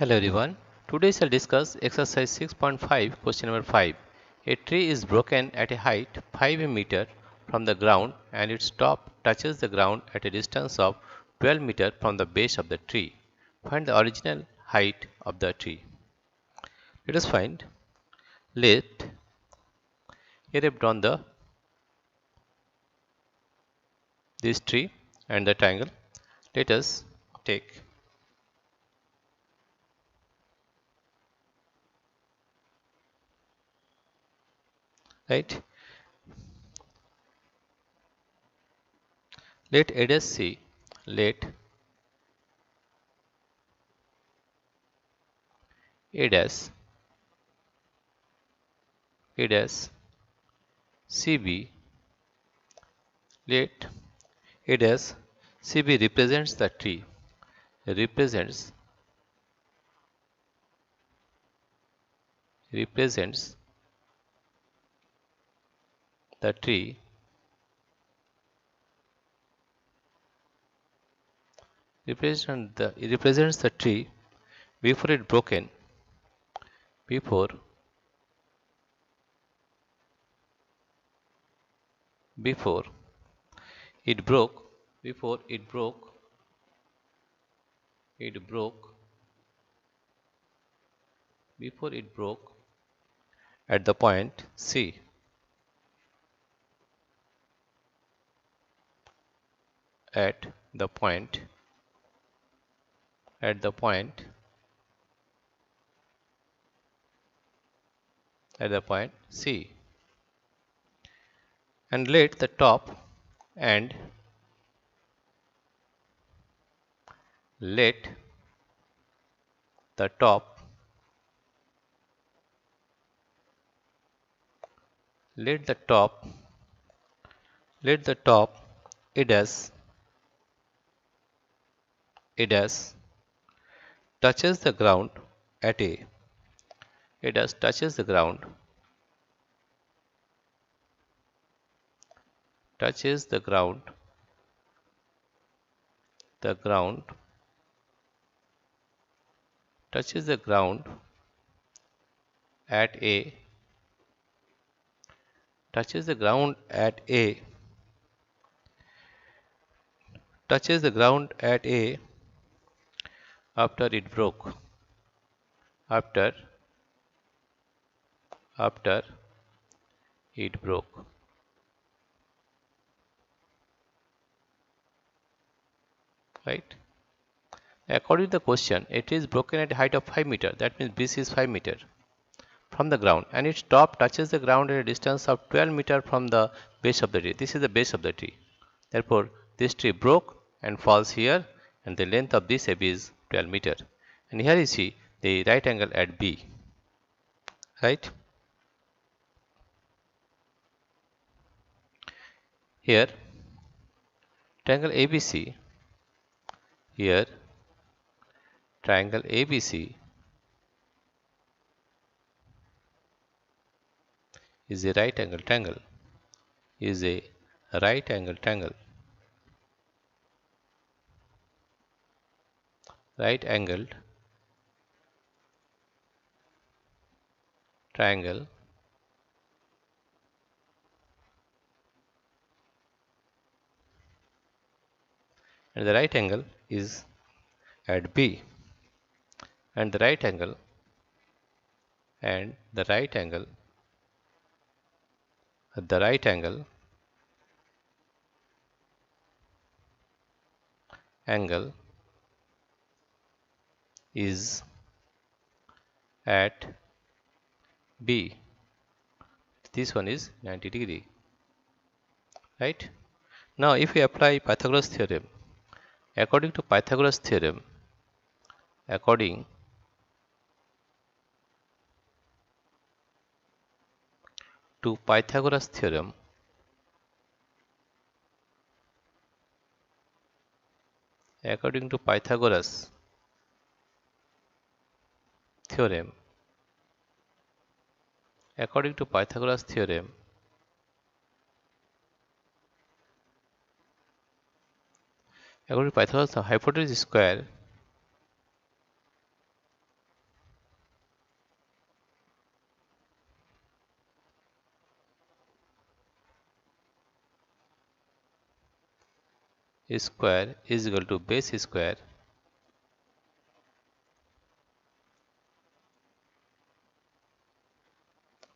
Hello everyone. Today I shall discuss exercise 6.5 question number 5. A tree is broken at a height 5 meter from the ground and its top touches the ground at a distance of 12 meter from the base of the tree. Find the original height of the tree. Let us find. Let here I have drawn this tree and the triangle. Let us take right. Let A dash C. Let A dash A dash CB. Let A dash CB represents the tree. Represents represents the tree represents the tree before it broken before before it broke before it broke before it broke at the point C. At the point at the point at the point C, and let the top and let the top let the top let the top it as touches the ground at A. It as touches the ground touches the ground at A touches the ground at A touches the ground at A after it broke after after it broke, right? According to the question, it is broken at a height of 5 meter. That means BC is 5 meter from the ground, and its top touches the ground at a distance of 12 meter from the base of the tree. This is the base of the tree. Therefore, this tree broke and falls here, and the length of this AB is 12 meter. And here you see the right angle at B, right? Here, triangle ABC. Here, triangle ABC is a right angle triangle. Is a right angle triangle. Right angled triangle, and the right angle is at B, and the right angle and the right angle the right angle is at B. This one is 90 degree, right? Now if we apply Pythagoras theorem, according to Pythagoras theorem, according to Pythagoras theorem, according to Pythagoras theorem, according to Pythagoras theorem, according to Pythagoras, the hypotenuse square square is equal to base square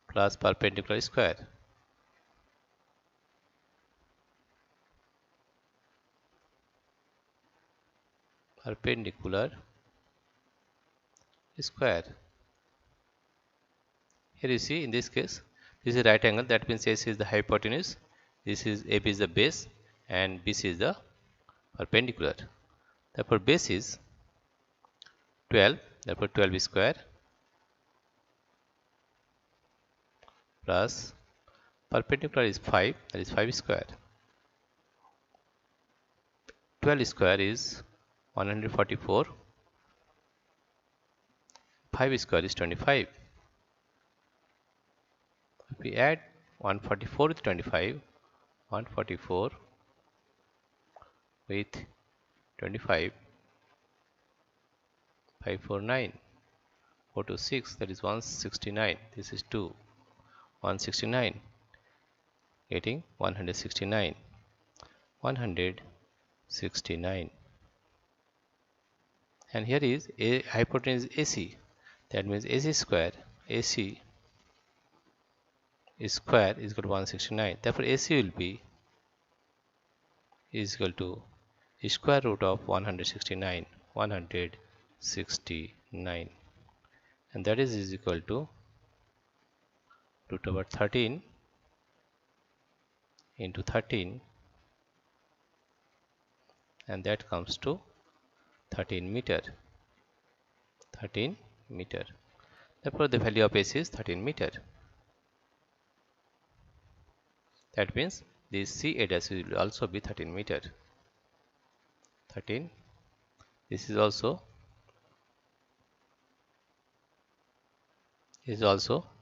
plus perpendicular square. Perpendicular square. Here you see, in this case, this is right angle, that means AC is the hypotenuse, this is AB is the base, and BC is the perpendicular. Therefore base is 12, therefore 12 is square plus perpendicular is 5, that is 5 square. 12 square is 144, 5 square is 25. If we add 144 with 25, 144 with 25, 549, 4 to 6, that is 169, this is 2, 169, getting 169, 169. And here is a hypotenuse AC, that means AC square, AC square is equal to 169. Therefore AC will be is equal to square root of 169, 169, and that is equal to root over 13 into 13, and that comes to 13 meter. 13 meter. Therefore the value of AC is 13 meter. That means this CA dash will also be 13 meter. 13. This is also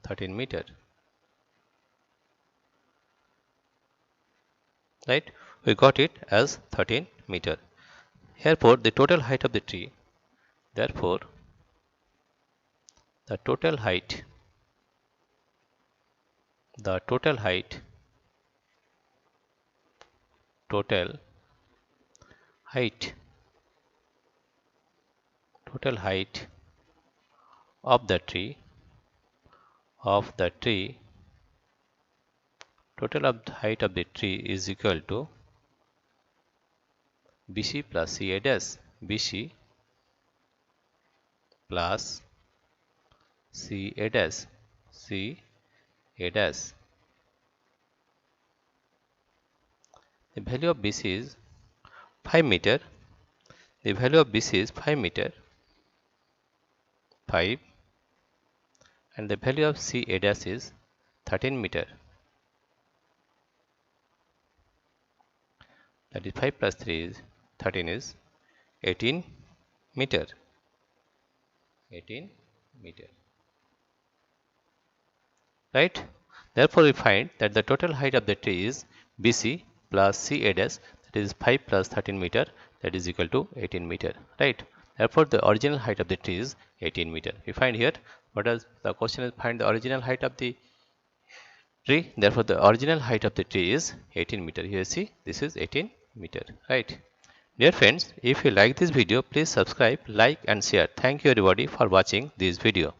13 meter. Right? We got it as 13 meter. Therefore the total height of the tree. Therefore the total height total height of the tree total of the height of the tree is equal to BC plus CA dash. BC plus CA dash. CA dash. The value of BC is 5 meter. The value of BC is 5 meter. 5. And the value of CA dash is 13 meter. That is 5 plus 3 is 13 is 18 meter. 18 meter. Right? Therefore we find that the total height of the tree is BC plus CA dash, that is 5 plus 13 meter, that is equal to 18 meter. Right? Therefore the original height of the tree is 18 meter. We find here, what is the question is, find the original height of the tree. Therefore the original height of the tree is 18 meter. Here see, this is 18 meter. Right? Dear friends, if you like this video, please subscribe, like and share. Thank you everybody for watching this video.